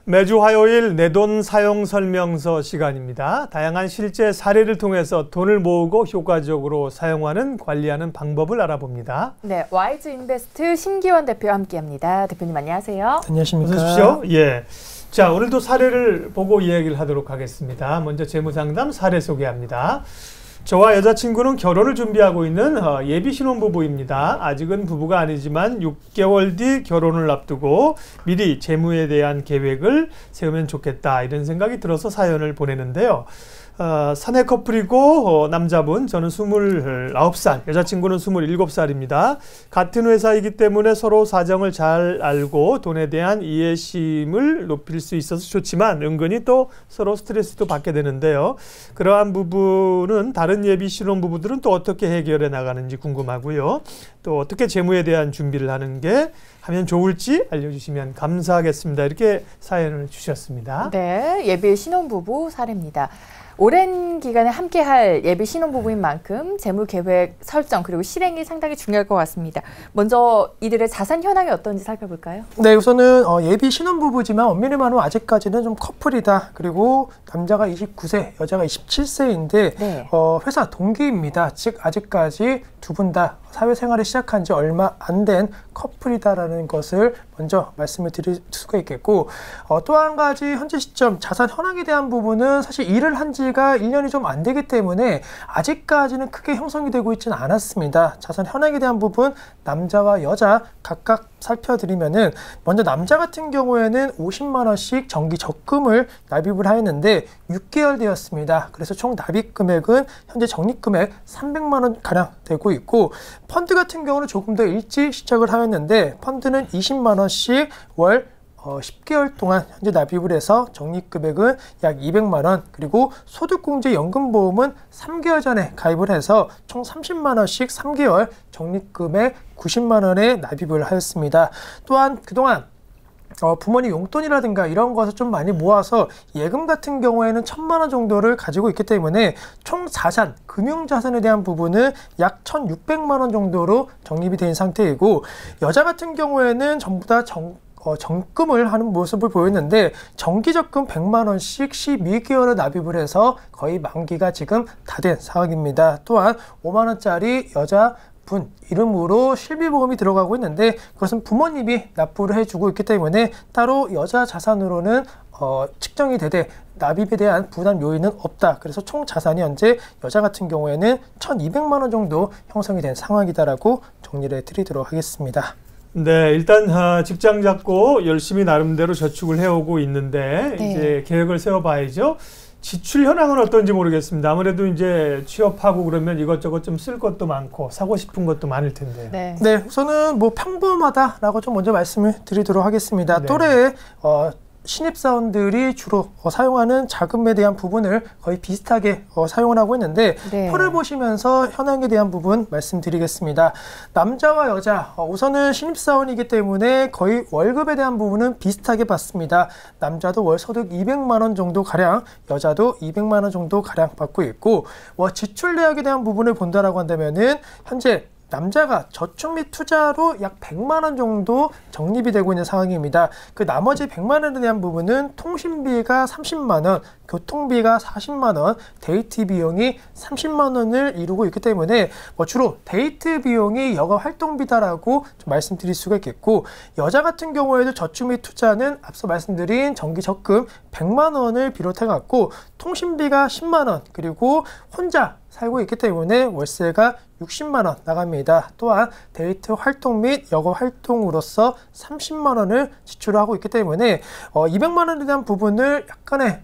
매주 화요일 내돈 사용 설명서 시간입니다. 다양한 실제 사례를 통해서 돈을 모으고 효과적으로 사용하는 관리하는 방법을 알아봅니다. 네, 와이즈 인베스트 심기원 대표와 함께합니다. 대표님 안녕하세요. 안녕하십니까. 어서 오십시오. 예. 자, 오늘도 사례를 보고 이야기를 하도록 하겠습니다. 먼저 재무상담 사례 소개합니다. 저와 여자친구는 결혼을 준비하고 있는 예비 신혼부부입니다. 아직은 부부가 아니지만 6개월 뒤 결혼을 앞두고 미리 재무에 대한 계획을 세우면 좋겠다 이런 생각이 들어서 사연을 보내는데요. 사내 커플이고 남자분 저는 29살, 여자친구는 27살입니다. 같은 회사이기 때문에 서로 사정을 잘 알고 돈에 대한 이해심을 높일 수 있어서 좋지만 은근히 또 서로 스트레스도 받게 되는데요. 그러한 부분은 다른 예비 신혼부부들은 또 어떻게 해결해 나가는지 궁금하고요. 또 어떻게 재무에 대한 준비를 하면 좋을지 알려주시면 감사하겠습니다. 이렇게 사연을 주셨습니다. 네, 예비 신혼부부 사례입니다. 오랜 기간에 함께할 예비 신혼부부인 만큼 재무계획 설정 그리고 실행이 상당히 중요할 것 같습니다. 먼저 이들의 자산 현황이 어떤지 살펴볼까요? 네, 우선은 예비 신혼부부지만 엄밀히 말하면 아직까지는 좀 커플이다. 그리고 남자가 29세, 여자가 27세인데 네. 회사 동기입니다. 즉 아직까지 두 분 다 사회생활을 시작한 지 얼마 안 된 커플이다라는 것을 먼저 말씀을 드릴 수가 있겠고 또 한 가지 현재 시점 자산 현황에 대한 부분은 사실 일을 한 지가 1년이 좀 안 되기 때문에 아직까지는 크게 형성이 되고 있지는 않았습니다. 자산 현황에 대한 부분 남자와 여자 각각 살펴드리면은 먼저 남자 같은 경우에는 50만 원씩 정기 적금을 납입을 하였는데 6개월 되었습니다. 그래서 총 납입 금액은 현재 적립 금액 300만 원 가량 되고 있고 펀드 같은 경우는 조금 더 일찍 시작을 하였는데 펀드는 20만 원씩 월 10개월 동안 현재 납입을 해서 적립금액은 약 200만 원 그리고 소득공제 연금보험은 3개월 전에 가입을 해서 총 30만 원씩 3개월 적립금액 90만 원에 납입을 하였습니다. 또한 그동안 부모님 용돈이라든가 이런 것을 좀 많이 모아서 예금 같은 경우에는 1,000만 원 정도를 가지고 있기 때문에 총 자산, 금융자산에 대한 부분은 약 1,600만 원 정도로 적립이 된 상태이고 여자 같은 경우에는 전부 다 적금을 하는 모습을 보였는데 정기적금 100만 원씩 12개월을 납입을 해서 거의 만기가 지금 다 된 상황입니다. 또한 5만 원짜리 여자분 이름으로 실비보험이 들어가고 있는데 그것은 부모님이 납부를 해주고 있기 때문에 따로 여자 자산으로는 측정이 되되 납입에 대한 부담 요인은 없다. 그래서 총 자산이 현재 여자 같은 경우에는 1,200만 원 정도 형성이 된 상황이다라고 정리를 해드리도록 하겠습니다. 네, 일단 직장 잡고 열심히 나름대로 저축을 해오고 있는데 네. 이제 계획을 세워봐야죠. 지출 현황은 어떤지 모르겠습니다. 아무래도 이제 취업하고 그러면 이것저것 좀 쓸 것도 많고 사고 싶은 것도 많을 텐데요. 네. 네, 우선은 뭐 평범하다라고 좀 먼저 말씀을 드리도록 하겠습니다. 네. 또래의 신입사원들이 주로 사용하는 자금에 대한 부분을 거의 비슷하게 사용을 하고 있는데 네. 표를 보시면서 현황에 대한 부분 말씀드리겠습니다. 남자와 여자 우선은 신입사원이기 때문에 거의 월급에 대한 부분은 비슷하게 받습니다. 남자도 월 소득 200만 원 정도 가량, 여자도 200만 원 정도 가량 받고 있고 지출 내역에 대한 부분을 본다라고 한다면은 현재 남자가 저축 및 투자로 약 100만 원 정도 적립이 되고 있는 상황입니다. 그 나머지 100만 원에 대한 부분은 통신비가 30만 원, 교통비가 40만 원, 데이트 비용이 30만 원을 이루고 있기 때문에 주로 데이트 비용이 여가 활동비다라고 좀 말씀드릴 수가 있겠고 여자 같은 경우에도 저축 및 투자는 앞서 말씀드린 정기 적금 100만 원을 비롯해 갖고 통신비가 10만 원 그리고 혼자 살고 있기 때문에 월세가 60만 원 나갑니다. 또한 데이트 활동 및 여가 활동으로서 30만 원을 지출하고 있기 때문에 200만 원에 대한 부분을 약간의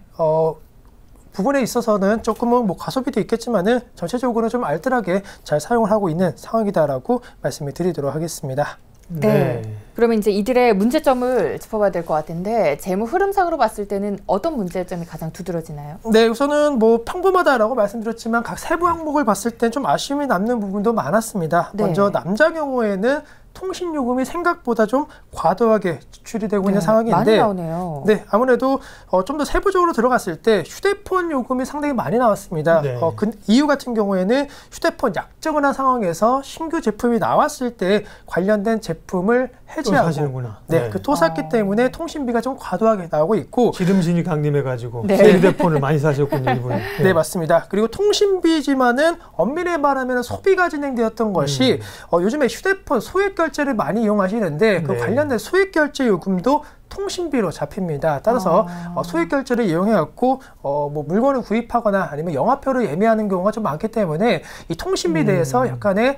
부분에 있어서는 조금은 과소비도 있겠지만은 전체적으로 좀 알뜰하게 잘 사용을 하고 있는 상황이다라고 말씀을 드리도록 하겠습니다. 네. 그러면 이제 이들의 문제점을 짚어봐야 될 것 같은데 재무 흐름상으로 봤을 때는 어떤 문제점이 가장 두드러지나요? 네, 우선은 평범하다라고 말씀드렸지만 각 세부 항목을 봤을 때 좀 아쉬움이 남는 부분도 많았습니다. 네. 먼저 남자 경우에는 통신요금이 생각보다 좀 과도하게 지출이 되고 있는 상황인데 많이 나오네요. 네, 아무래도 좀 더 세부적으로 들어갔을 때 휴대폰 요금이 상당히 많이 나왔습니다. 네. 그 이유 같은 경우에는 휴대폰 약정을 한 상황에서 신규 제품이 나왔을 때 관련된 제품을 해지하고 사시는구나. 네, 또 샀기 때문에 통신비가 좀 과도하게 나오고 있고 기름진이 강림해가지고 네. 휴대폰을 많이 사셨군요, 이분이. 네, 맞습니다. 그리고 통신비지만은 엄밀히 말하면 소비가 진행되었던 것이 요즘에 휴대폰 소액 결제를 많이 이용하시는데 그 네. 관련된 소액 결제 요금도 통신비로 잡힙니다. 따라서 소액 결제를 이용해갖고 뭐 물건을 구입하거나 아니면 영화표를 예매하는 경우가 좀 많기 때문에 이 통신비에 대해서 약간의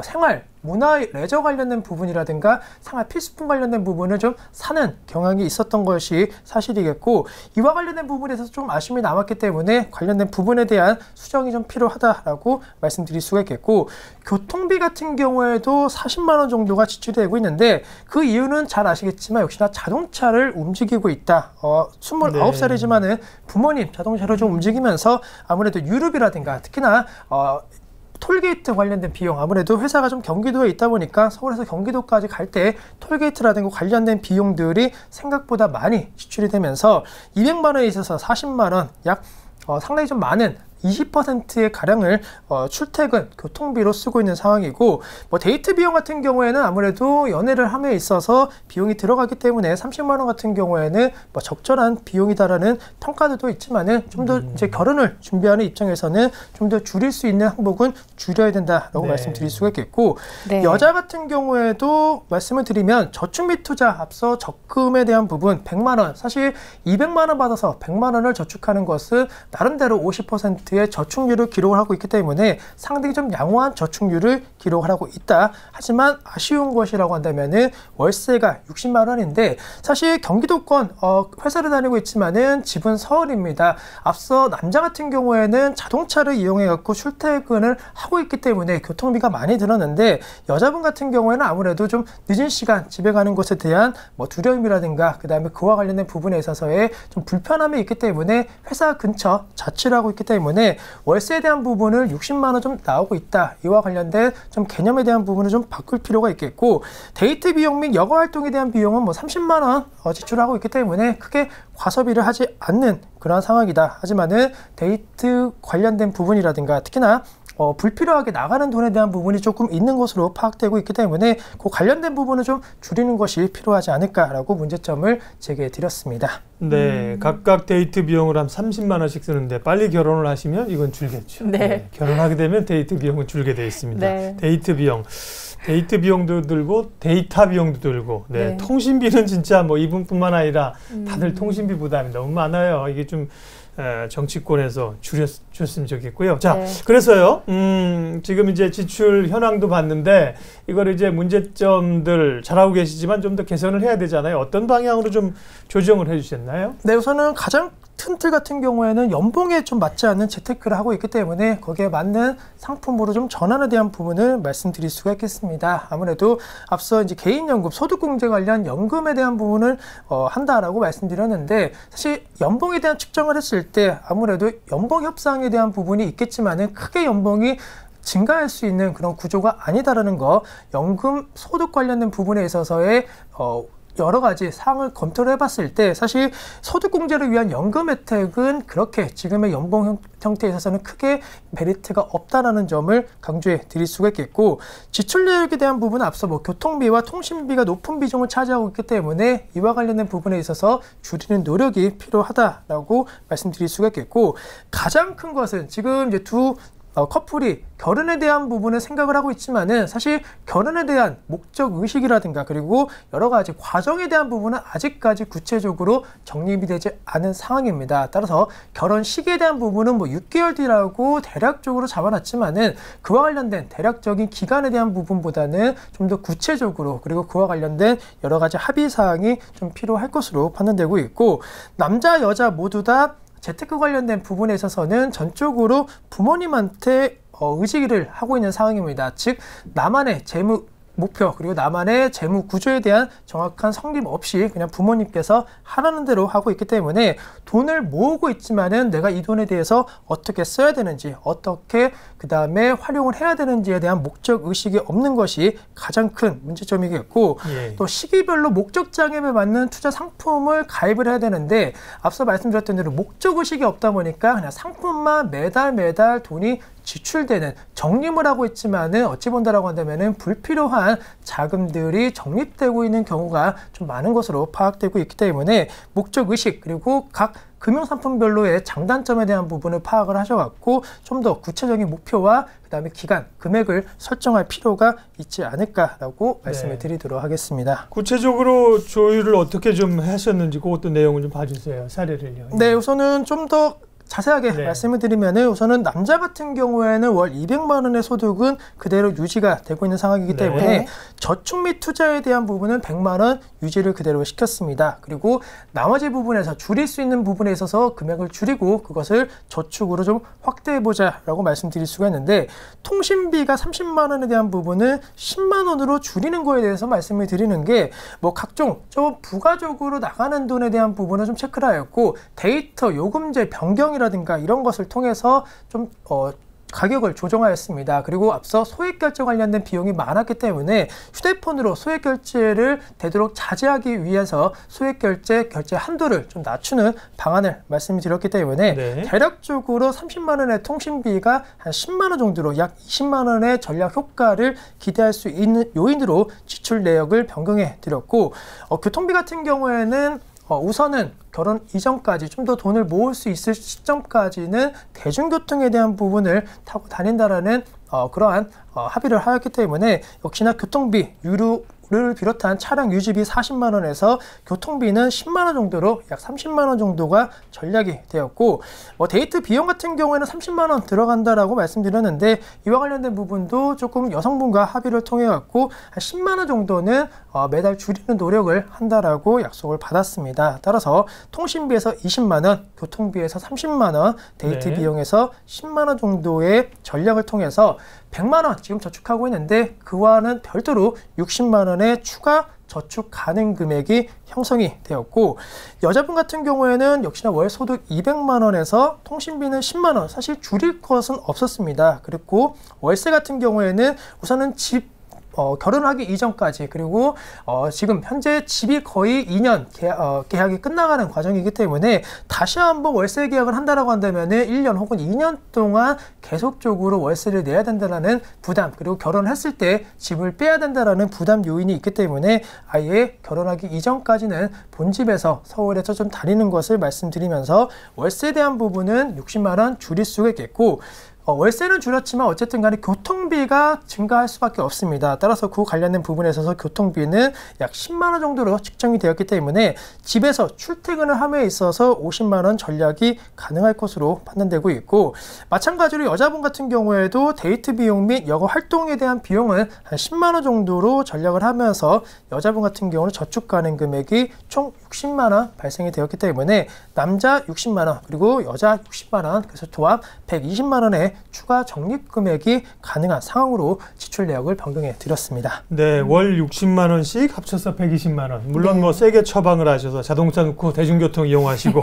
생활, 문화, 레저 관련된 부분이라든가 생활 필수품 관련된 부분을 좀 사는 경향이 있었던 것이 사실이겠고 이와 관련된 부분에서 좀 아쉬움이 남았기 때문에 관련된 부분에 대한 수정이 좀 필요하다라고 말씀드릴 수가 있겠고 교통비 같은 경우에도 40만 원 정도가 지출되고 있는데 그 이유는 잘 아시겠지만 역시나 자동차를 움직이고 있다. 29살이지만은 부모님 자동차를 좀 움직이면서 아무래도 유류비라든가 특히나 톨게이트 관련된 비용 아무래도 회사가 좀 경기도에 있다 보니까 서울에서 경기도까지 갈 때 톨게이트라든가 관련된 비용들이 생각보다 많이 지출이 되면서 200만 원에 있어서 40만 원 약 상당히 좀 많은 20%의 가량을 출퇴근 교통비로 쓰고 있는 상황이고 뭐 데이트 비용 같은 경우에는 아무래도 연애를 함에 있어서 비용이 들어가기 때문에 30만 원 같은 경우에는 뭐 적절한 비용이다라는 평가들도 있지만은 좀 더 이제 결혼을 준비하는 입장에서는 좀 더 줄일 수 있는 항목은 줄여야 된다라고 네. 말씀드릴 수가 있겠고 네. 여자 같은 경우에도 말씀을 드리면 저축 및 투자 앞서 적금에 대한 부분 100만 원 사실 200만 원 받아서 100만 원을 저축하는 것은 나름대로 50%의 저축률을 기록을 하고 있기 때문에 상당히 좀 양호한 저축률을 기록을 하고 있다. 하지만 아쉬운 것이라고 한다면은 월세가 60만 원인데 사실 경기도권 회사를 다니고 있지만은 집은 서울입니다. 앞서 남자 같은 경우에는 자동차를 이용해 갖고 출퇴근을 하고 있기 때문에 교통비가 많이 들었는데 여자분 같은 경우에는 아무래도 좀 늦은 시간 집에 가는 것에 대한 뭐 두려움이라든가 그 다음에 그와 관련된 부분에 있어서의 좀 불편함이 있기 때문에 회사 근처 자취를 하고 있기 때문에 월세에 대한 부분을 60만 원 좀 나오고 있다. 이와 관련된 좀 개념에 대한 부분을 좀 바꿀 필요가 있겠고 데이트 비용 및 여가 활동에 대한 비용은 뭐 30만 원 지출하고 있기 때문에 크게 과소비를 하지 않는 그런 상황이다. 하지만은 데이트 관련된 부분이라든가 특히나 불필요하게 나가는 돈에 대한 부분이 조금 있는 것으로 파악되고 있기 때문에 그 관련된 부분을 좀 줄이는 것이 필요하지 않을까라고 문제점을 제기해 드렸습니다. 네, 각각 데이트 비용을 한 30만 원씩 쓰는데 빨리 결혼을 하시면 이건 줄겠죠. 네. 결혼하게 되면 데이트 비용은 줄게 돼 있습니다. 네. 데이트 비용도 들고 데이터 비용도 들고 네. 통신비는 진짜 뭐 이분뿐만 아니라 다들 통신비 부담이 너무 많아요. 이게 좀 정치권에서 줄였으면 좋겠고요. 자, 네. 그래서요, 지금 이제 지출 현황도 봤는데, 이걸 이제 문제점들 잘하고 계시지만 좀 더 개선을 해야 되잖아요. 어떤 방향으로 좀 조정을 해주셨나요? 네, 우선은 가장 큰 틀 같은 경우에는 연봉에 좀 맞지 않는 재테크를 하고 있기 때문에 거기에 맞는 상품으로 좀 전환에 대한 부분을 말씀드릴 수가 있겠습니다. 아무래도 앞서 이제 개인연금, 소득공제 관련 연금에 대한 부분을 한다라고 말씀드렸는데 사실 연봉에 대한 측정을 했을 때 아무래도 연봉 협상에 대한 부분이 있겠지만은 크게 연봉이 증가할 수 있는 그런 구조가 아니다라는 거 연금 소득 관련된 부분에 있어서의 여러 가지 사항을 검토를 해봤을 때 사실 소득공제를 위한 연금 혜택은 그렇게 지금의 연봉 형태에 있어서는 크게 메리트가 없다라는 점을 강조해 드릴 수가 있겠고 지출 내역에 대한 부분은 앞서 뭐 교통비와 통신비가 높은 비중을 차지하고 있기 때문에 이와 관련된 부분에 있어서 줄이는 노력이 필요하다라고 말씀드릴 수가 있겠고 가장 큰 것은 지금 이제 두 커플이 결혼에 대한 부분을 생각을 하고 있지만은 사실 결혼에 대한 목적 의식이라든가 그리고 여러 가지 과정에 대한 부분은 아직까지 구체적으로 정립이 되지 않은 상황입니다. 따라서 결혼 시기에 대한 부분은 뭐 6개월 뒤라고 대략적으로 잡아놨지만은 그와 관련된 대략적인 기간에 대한 부분보다는 좀 더 구체적으로 그리고 그와 관련된 여러 가지 합의 사항이 좀 필요할 것으로 판단되고 있고 남자 여자 모두 다 재테크 관련된 부분에 있어서는 전적으로 부모님한테 의지를 하고 있는 상황입니다. 즉 나만의 재무 목표 그리고 나만의 재무 구조에 대한 정확한 성립 없이 그냥 부모님께서 하라는 대로 하고 있기 때문에 돈을 모으고 있지만은 내가 이 돈에 대해서 어떻게 써야 되는지 어떻게 그 다음에 활용을 해야 되는지에 대한 목적 의식이 없는 것이 가장 큰 문제점이겠고 또 시기별로 목적 장애에 맞는 투자 상품을 가입을 해야 되는데 앞서 말씀드렸던 대로 목적 의식이 없다 보니까 그냥 상품만 매달 돈이 지출되는 적립을 하고 있지만은 어찌 본다라고 한다면은 불필요한 자금들이 적립되고 있는 경우가 좀 많은 것으로 파악되고 있기 때문에 목적 의식 그리고 각 금융상품별로의 장단점에 대한 부분을 파악을 하셔갖고 좀 더 구체적인 목표와 그 다음에 기간, 금액을 설정할 필요가 있지 않을까라고 말씀을 드리도록 하겠습니다. 구체적으로 조율을 어떻게 좀 하셨는지 그것도 내용을 좀 봐주세요. 사례를요. 네, 우선은 좀 더 자세하게 말씀을 드리면은 우선은 남자 같은 경우에는 월 200만 원의 소득은 그대로 유지가 되고 있는 상황이기 때문에 저축 및 투자에 대한 부분은 100만 원 유지를 그대로 시켰습니다. 그리고 나머지 부분에서 줄일 수 있는 부분에 있어서 금액을 줄이고 그것을 저축으로 좀 확대해보자라고 말씀드릴 수가 있는데 통신비가 30만 원에 대한 부분은 10만 원으로 줄이는 거에 대해서 말씀을 드리는 게 뭐 각종 좀 부가적으로 나가는 돈에 대한 부분을 좀 체크를 하였고 데이터 요금제 변경 이라든가 이런 것을 통해서 좀 가격을 조정하였습니다. 그리고 앞서 소액결제 관련된 비용이 많았기 때문에 휴대폰으로 소액결제를 되도록 자제하기 위해서 소액결제 결제 한도를 좀 낮추는 방안을 말씀드렸기 때문에 대략적으로 30만 원의 통신비가 한 10만 원 정도로 약 20만 원의 전략 효과를 기대할 수 있는 요인으로 지출 내역을 변경해 드렸고 교통비 같은 경우에는 우선은 결혼 이전까지 좀 더 돈을 모을 수 있을 시점까지는 대중교통에 대한 부분을 타고 다닌다라는 그러한 합의를 하였기 때문에 역시나 교통비, 유류를 비롯한 차량 유지비 40만 원에서 교통비는 10만 원 정도로 약 30만 원 정도가 전략이 되었고 데이트 비용 같은 경우에는 30만 원 들어간다라고 말씀드렸는데 이와 관련된 부분도 조금 여성분과 합의를 통해 갖고 한 10만 원 정도는 매달 줄이는 노력을 한다라고 약속을 받았습니다. 따라서 통신비에서 20만 원, 교통비에서 30만 원, 데이트 비용에서 10만 원 정도의 전략을 통해서 100만 원 지금 저축하고 있는데 그와는 별도로 60만 원의 추가 저축 가능 금액이 형성이 되었고 여자분 같은 경우에는 역시나 월 소득 200만 원에서 통신비는 10만 원 사실 줄일 것은 없었습니다. 그리고 월세 같은 경우에는 우선은 집 결혼하기 이전까지 그리고 지금 현재 집이 거의 2년 계약이 끝나가는 과정이기 때문에 다시 한번 월세 계약을 한다라고 한다면 1년 혹은 2년 동안 계속적으로 월세를 내야 된다는 부담 그리고 결혼했을 때 집을 빼야 된다는 부담 요인이 있기 때문에 아예 결혼하기 이전까지는 본집에서 서울에서 좀 다니는 것을 말씀드리면서 월세에 대한 부분은 60만 원 줄일 수가 있겠고 월세는 줄였지만 어쨌든 간에 교통비가 증가할 수밖에 없습니다. 따라서 그 관련된 부분에 있어서 교통비는 약 10만 원 정도로 측정이 되었기 때문에 집에서 출퇴근을 함에 있어서 50만 원 전략이 가능할 것으로 판단되고 있고 마찬가지로 여자분 같은 경우에도 데이트 비용 및 여가 활동에 대한 비용은 한 10만 원 정도로 전략을 하면서 여자분 같은 경우는 저축 가능 금액이 총 60만 원 발생이 되었기 때문에 남자 60만 원 그리고 여자 60만 원 그래서 조합 120만 원의 추가 적립 금액이 가능한 상황으로 지출 내역을 변경해 드렸습니다. 네, 월 60만 원씩 합쳐서 120만 원. 물론 뭐 세게 처방을 하셔서 자동차 놓고 대중교통 이용하시고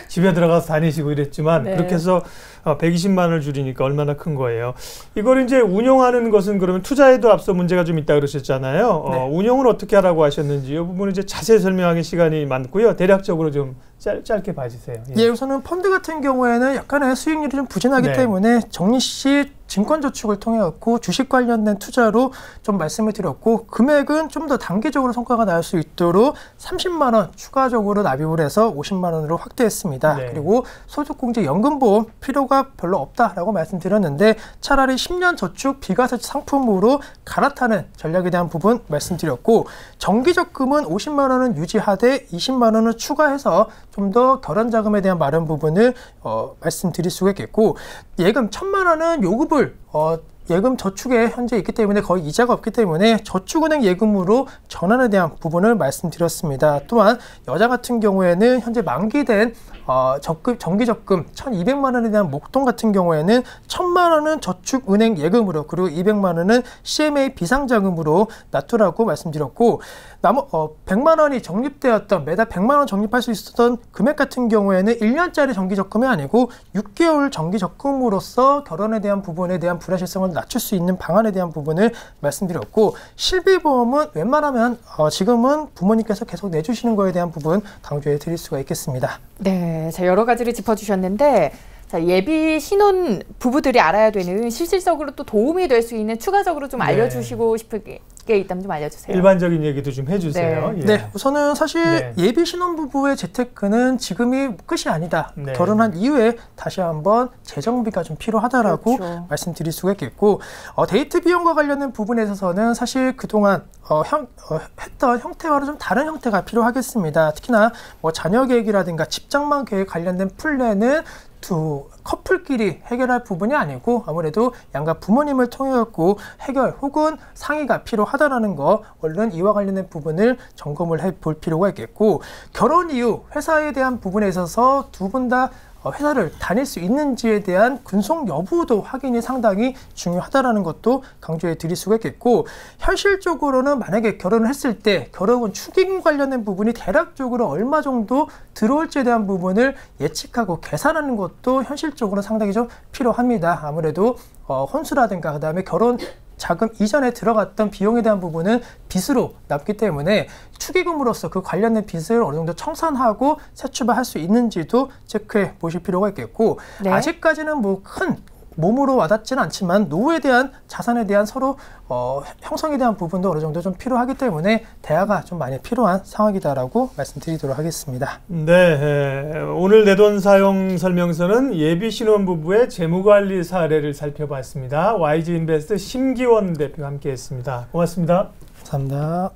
집에 들어가서 다니시고 이랬지만 그렇게 해서 120만 원을 줄이니까 얼마나 큰 거예요. 이걸 이제 운용하는 것은 그러면 투자에도 앞서 문제가 좀 있다 그러셨잖아요. 운용을 어떻게 하라고 하셨는지 이 부분은 이제 자세히 설명하기 시간이 많고요. 대략적으로 좀 짧게 봐주세요. 예, 우선은 펀드 같은 경우에는 약간의 수익률이 좀 부진하기 때문에 정리 시 증권저축을 통해 갖고 주식 관련된 투자로 좀 말씀을 드렸고 금액은 좀 더 단기적으로 성과가 날 수 있도록 30만 원 추가적으로 납입을 해서 50만 원으로 확대했습니다. 그리고 소득공제 연금보험 필요가 별로 없다라고 말씀드렸는데 차라리 10년 저축 비과세 상품으로 갈아타는 전략에 대한 부분 말씀드렸고 정기적금은 50만 원은 유지하되 20만 원을 추가해서 좀 더 결혼자금에 대한 마련 부분을 말씀드릴 수가 있겠고 예금 1000만 원은 요금을 예금 저축에 현재 있기 때문에 거의 이자가 없기 때문에 저축은행 예금으로 전환에 대한 부분을 말씀드렸습니다. 또한 여자 같은 경우에는 현재 만기된 정기적금 1,200만 원에 대한 목돈 같은 경우에는 1,000만 원은 저축은행 예금으로 그리고 200만 원은 CMA 비상자금으로 놔두라고 말씀드렸고 100만 원이 적립되었던 매달 100만 원 적립할 수 있었던 금액 같은 경우에는 1년짜리 정기적금이 아니고 6개월 정기적금으로서 결혼에 대한 부분에 대한 불확실성을 낮출 수 있는 방안에 대한 부분을 말씀드렸고 실비보험은 웬만하면 지금은 부모님께서 계속 내주시는 거에 대한 부분 강조해 드릴 수가 있겠습니다. 네, 자, 여러 가지를 짚어주셨는데 자, 예비 신혼 부부들이 알아야 되는 실질적으로 또 도움이 될 수 있는 추가적으로 좀 알려주시고 싶은 게 있다면 좀 알려주세요. 일반적인 얘기도 좀 해주세요. 네. 예. 네, 우선은 사실 예비 신혼부부의 재테크는 지금이 끝이 아니다. 네. 결혼한 이후에 다시 한번 재정비가 좀 필요하다라고 그렇죠. 말씀드릴 수가 있겠고 데이트 비용과 관련된 부분에 있어서는 사실 그동안 했던 형태와는 좀 다른 형태가 필요하겠습니다. 특히나 자녀 계획이라든가 집장만 계획 관련된 플랜은 두 커플끼리 해결할 부분이 아니고 아무래도 양가 부모님을 통해 갖고 해결 혹은 상의가 필요하다라는 거 얼른 이와 관련된 부분을 점검을 해볼 필요가 있겠고 결혼 이후 회사에 대한 부분에 있어서 두 분 다 회사를 다닐 수 있는지에 대한 근속 여부도 확인이 상당히 중요하다라는 것도 강조해 드릴 수가 있겠고 현실적으로는 만약에 결혼을 했을 때 결혼은 축의금 관련된 부분이 대략적으로 얼마 정도 들어올지에 대한 부분을 예측하고 계산하는 것도 현실적으로 상당히 좀 필요합니다. 아무래도 혼수라든가 그다음에 결혼 자금 이전에 들어갔던 비용에 대한 부분은 빚으로 남기 때문에 축의금으로서 그 관련된 빚을 어느 정도 청산하고 세출할 수 있는지도 체크해 보실 필요가 있겠고 네. 아직까지는 큰 몸으로 와닿지는 않지만 노후에 대한 자산에 대한 서로 형성에 대한 부분도 어느 정도 좀 필요하기 때문에 대화가 좀 많이 필요한 상황이다라고 말씀드리도록 하겠습니다. 네, 오늘 내돈 사용 설명서는 예비 신혼부부의 재무관리 사례를 살펴봤습니다. YG인베스트 심기원 대표와 함께했습니다. 고맙습니다. 감사합니다.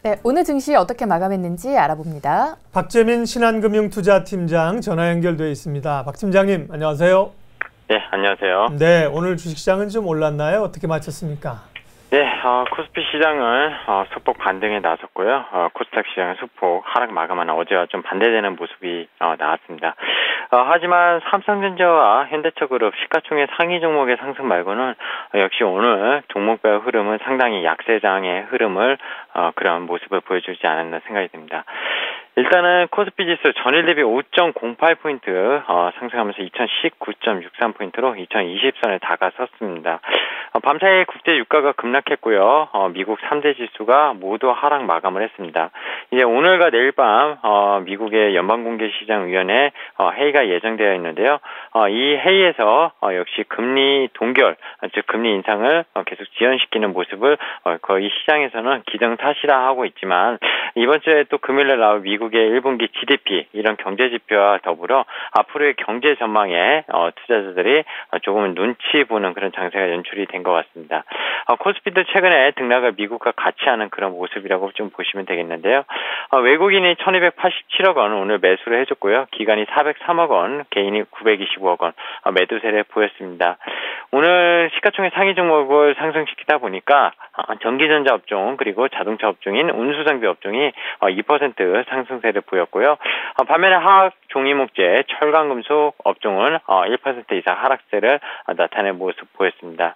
네, 오늘 증시 어떻게 마감했는지 알아봅니다. 박재민 신한금융투자팀장 전화 연결돼 있습니다. 박 팀장님, 안녕하세요. 네, 안녕하세요. 네, 오늘 주식시장은 좀 올랐나요? 어떻게 마쳤습니까? 네, 코스피 시장은 소폭 반등에 나섰고요. 코스닥 시장은 소폭 하락 마감한 어제와 좀 반대되는 모습이 나왔습니다. 하지만 삼성전자와 현대차그룹 시가총액 상위 종목의 상승 말고는 역시 오늘 종목별 흐름은 상당히 약세장의 흐름을 그런 모습을 보여주지 않았나 생각이 듭니다. 일단은 코스피 지수 전일 대비 5.08포인트 상승하면서 2019.63포인트로 2020선에 다가섰습니다. 밤사이 국제 유가가 급락했고요. 미국 3대 지수가 모두 하락 마감을 했습니다. 이제 오늘과 내일 밤 미국의 연방공개시장위원회 회의가 예정되어 있는데요. 이 회의에서 역시 금리 동결, 즉 금리 인상을 계속 지연시키는 모습을 거의 시장에서는 기정사실화하고 있지만 이번 주에 또 금요일에 나올 미국 미국의 1분기 GDP 이런 경제 지표와 더불어 앞으로의 경제 전망에 투자자들이 조금은 눈치 보는 그런 장세가 연출이 된 것 같습니다. 코스피도 최근에 등락을 미국과 같이 하는 그런 모습이라고 좀 보시면 되겠는데요. 외국인이 1287억 원 오늘 매수를 해줬고요. 기관이 403억 원, 개인이 925억 원 매도세를 보였습니다. 오늘 시가총액 상위 종목을 상승시키다 보니까 전기전자 업종 그리고 자동차 업종인 운수장비 업종이 2% 상승세를 보였고요. 반면에 화학 종이목재, 철강금속 업종은 1% 이상 하락세를 나타낸 모습 보였습니다.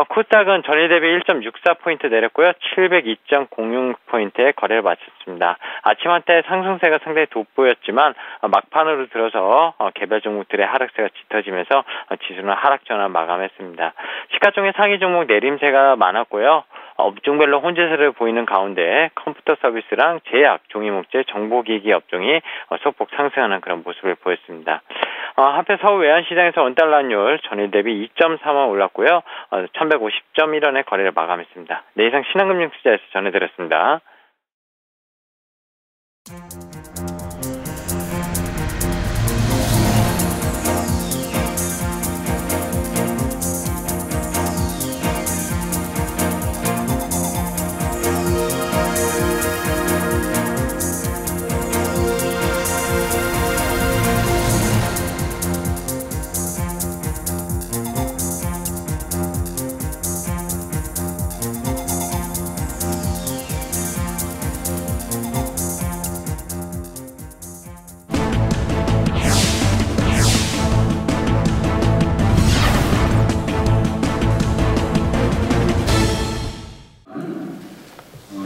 코스닥은 전일 대비 1.64포인트 내렸고요. 702.06포인트의 거래를 마쳤습니다. 아침 한때 상승세가 상당히 돋보였지만 막판으로 들어서 개별 종목들의 하락세가 짙어지면서 지수는 하락 전환 마감했습니다. 시가총액 상위 종목 내림세가 많았고요. 업종별로 혼재세를 보이는 가운데 컴퓨터 서비스랑 제약, 종이목재, 정보기기 업종이 소폭 상승하는 그런 모습을 보였습니다. 한편 서울 외환시장에서 원달러 환율 전일 대비 2.3원 올랐고요. 1150.1원의 거래를 마감했습니다. 네, 이상 신한금융투자에서 전해드렸습니다.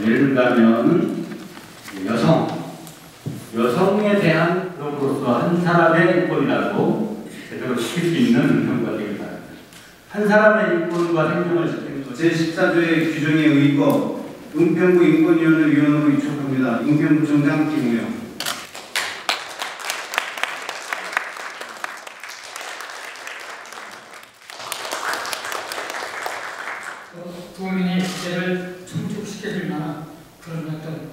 예를 들자면 여성에 대한 그로서 한 사람의 인권이라고 제대로 시킬 수 있는 형태가 되길 바랍니다. 한 사람의 인권과 생존을 시키는 것 제14조의 규정에 의거 은평구 인권위원회 위원으로 위촉합니다. 은평구 정장 김우영. 국민의 시대를 충족시켜줄 만한 그런 어떤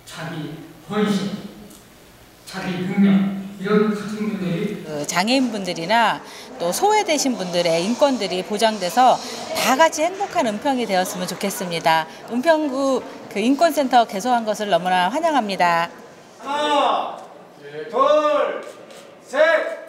자기 헌신, 자기 능력 이런 가진 분들이 장애인분들이나 또 소외되신 분들의 인권들이 보장돼서 다 같이 행복한 은평이 되었으면 좋겠습니다. 은평구 그 인권센터 개소한 것을 너무나 환영합니다. 하나, 둘, 셋.